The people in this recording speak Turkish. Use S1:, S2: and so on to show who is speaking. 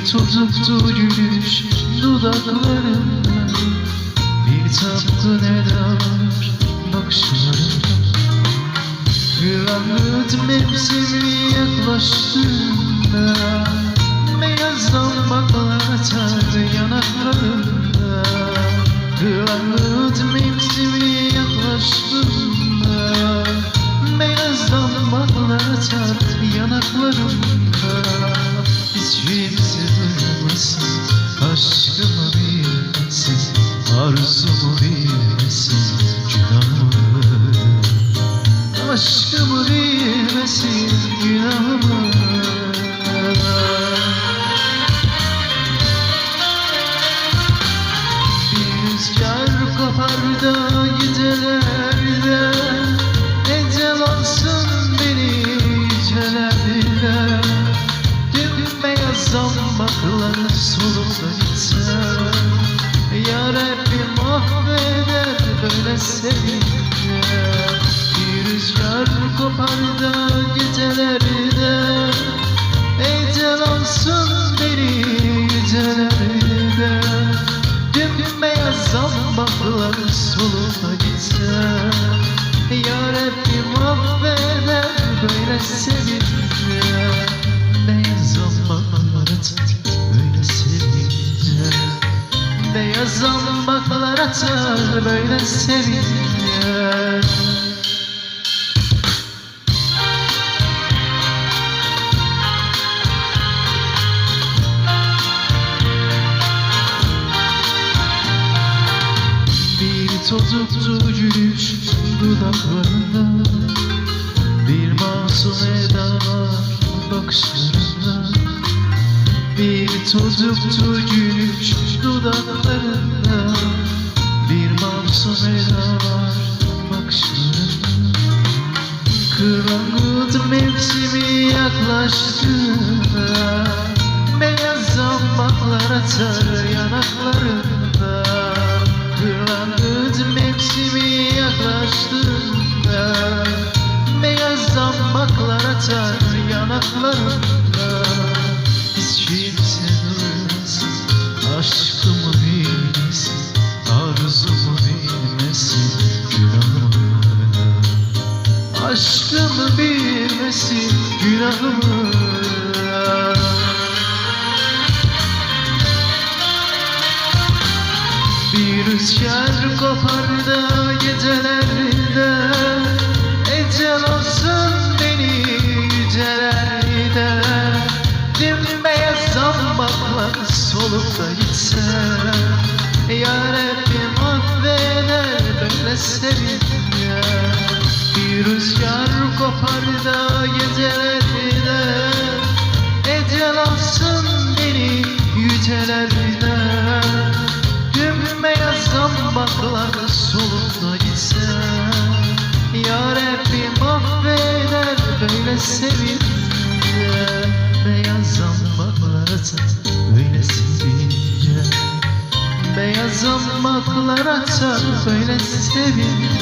S1: tutuktu gülüş dudaklarında, bir tatlı neler bakışlarında. Güvenli mevsimi yaklaştığında, beyaz damlaklar atar yanaklarında. Güvenli mevsimi yaklaştığında, beyaz damlaklar atar yanaklarında. Hiç kimse duymasın, aşkımı bilmesin, arzumu bilmesin, günahımı. Aşkımı bilmesin, günahımı. Bir rüzgar kopar da gidelerde, ecel alsın beni yücelerde. Dün beyaz zambaklar solup da gitse, ya Rabbim affeder böyle sevince. Bir rüzgar kopar da gecelerde, ecel alsın beni yücelerde. Dün beyaz zambaklar solup da gitse, ya Rabbim affeder böyle sevince. Beyaz zambaklar atar böyle sevince, beyaz zambaklar atar böyle sevince. Tutuktu gülüş dudaklarında, bir masum eda var bakışlarında. Bir tutuktu gülüş dudaklarında, bir masum eda var bakışlarında. Kırangut mevsimi yaklaştığında, beyaz zambaklar atar yanaklarında. Kırangut mevsimi yaklaştığında, beyaz zambaklar atar yanaklarında. Hiç kimse duymasın, aşkımı bilmesin, arzumu bilmesin, günahımı. Aşkımı bilmesin, günahımı. Bir rüzgar kopar da gecelerinde, ecel alsın beni yücelerde. Dün beyaz zambaklar solup da gitse, ya Rabbim affeder böyle sevince. Bir rüzgar kopar da gecelerinde, ecel alsın beni yücelerde. Tüm beyaz zambaklar solup da gitse, ya Rabbim affeder böyle sevince. Beyaz zambaklar atar böyle sevince, beyaz zambaklar atar böyle sevince.